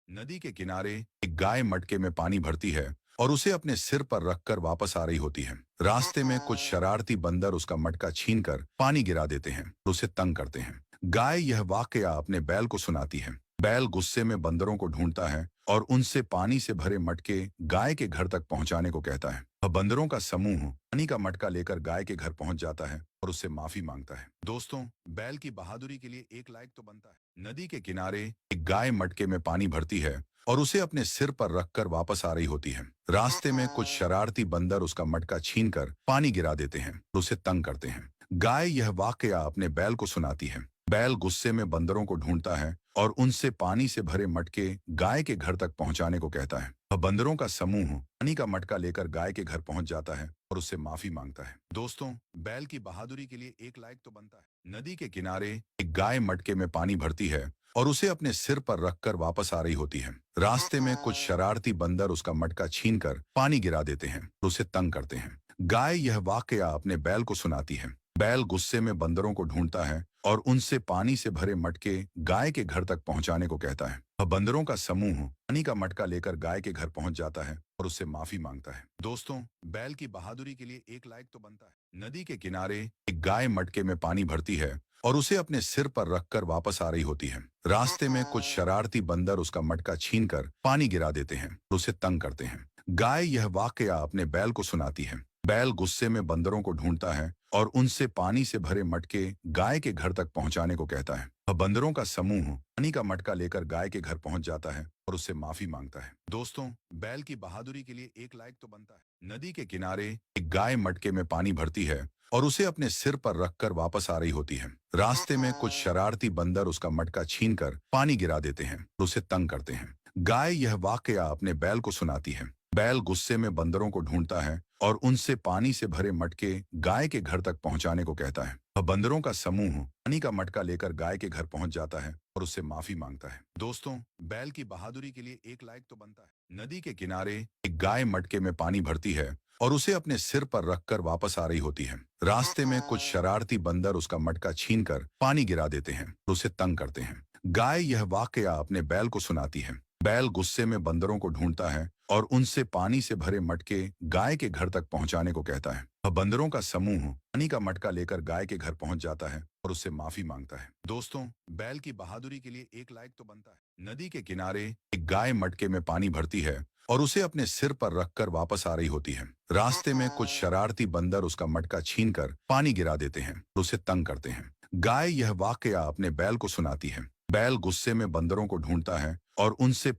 नदी के किनारे एक गाय मटके में पानी भरती है और उसे अपने सिर पर रखकर वापस आ रही होती है। रास्ते में कुछ शरारती बंदर उसका मटका छीनकर पानी गिरा देते हैं और उसे तंग करते हैं। गाय यह वाकया अपने बैल को सुनाती है। बैल गुस्से में बंदरों को ढूंढता है और उनसे पानी से भरे मटके गाय के घर तक पहुंचाने को कहता है। बंदरों का समूह पानी का मटका लेकर गाय के घर पहुंच जाता है और उससे माफी मांगता है। दोस्तों, बैल की बहादुरी के लिए एक लाइक तो बनता है। नदी के किनारे एक गाय मटके में पानी भरती है और उसे अपने सिर पर रखकर वापस आ रही होती है। रास्ते में कुछ शरारती बंदर उसका मटका छीनकर पानी गिरा देते हैं और उसे तंग करते हैं। गाय यह वाकया अपने बैल को सुनाती है। बैल गुस्से में बंदरों को ढूंढता है और उनसे पानी से भरे मटके गाय के घर तक पहुंचाने को कहता है। बंदरों का समूह पानी का मटका लेकर गाय के घर पहुंच जाता है और उससे माफी मांगता है। दोस्तों, बैल की बहादुरी के लिए एक लाइक तो बनता है। नदी के किनारे एक गाय मटके में पानी भरती है और उसे अपने सिर पर रखकर वापस आ रही होती है। रास्ते में कुछ शरारती बंदर उसका मटका छीनकर पानी गिरा देते हैं और उसे तंग करते हैं। गाय यह वाकया अपने बैल को सुनाती है। बैल गुस्से में बंदरों को ढूंढता है और उनसे पानी से भरे मटके गाय के घर तक पहुंचाने को कहता है। बंदरों का समूह पानी का मटका लेकर गाय के घर पहुंच जाता है और उससे माफी मांगता है। दोस्तों, बैल की बहादुरी के लिए एक लाइक तो बनता है। नदी के किनारे एक गाय मटके में पानी भरती है और उसे अपने सिर पर रखकर वापस आ रही होती है। रास्ते में कुछ शरारती बंदर उसका मटका छीनकर पानी गिरा देते हैं और उसे तंग करते हैं। गाय यह वाकया अपने बैल को सुनाती है। बैल गुस्से में बंदरों को ढूंढता है और उनसे पानी से भरे मटके गाय के घर तक पहुंचाने को कहता है। बंदरों का समूह पानी का मटका लेकर गाय के घर पहुंच जाता है और उससे माफी मांगता है। दोस्तों, बैल की बहादुरी के लिए एक लाइक तो बनता है। नदी के किनारे एक गाय मटके में पानी भरती है और उसे अपने सिर पर रखकर वापस आ रही होती है। रास्ते में कुछ शरारती बंदर उसका मटका छीनकर पानी गिरा देते हैं और उसे तंग करते हैं। गाय यह वाकया अपने बैल को सुनाती है। बैल गुस्से में बंदरों को ढूंढता है और उनसे पानी से भरे मटके गाय के घर तक पहुंचाने को कहता है। बंदरों का समूह पानी का मटका लेकर गाय के घर पहुंच जाता है और उससे माफी मांगता है। दोस्तों, बैल की बहादुरी के लिए एक लाइक तो बनता है। नदी के किनारे एक गाय मटके में पानी भरती है और उसे अपने सिर पर रखकर वापस आ रही होती है। रास्ते में कुछ शरारती बंदर उसका मटका छीनकर पानी गिरा देते हैं और उसे तंग करते हैं। गाय यह वाकया अपने बैल को सुनाती है। बैल गुस्से में बंदरों को ढूंढता है और उनसे पानी से भरे मटके गाय के घर तक पहुंचाने को कहता है। बंदरों का समूह पानी का मटका लेकर गाय के घर पहुंच जाता है और उससे माफी मांगता है। दोस्तों, बैल की बहादुरी के लिए एक लाइक तो बनता है। नदी के किनारे एक गाय मटके में पानी भरती है और उसे अपने सिर पर रखकर वापस आ रही होती है। रास्ते में कुछ शरारती बंदर उसका मटका छीनकर पानी गिरा देते हैं और उसे तंग करते हैं। गाय यह वाकया अपने बैल को सुनाती है। बैल गुस्से में बंदरों को ढूंढता है और उनसे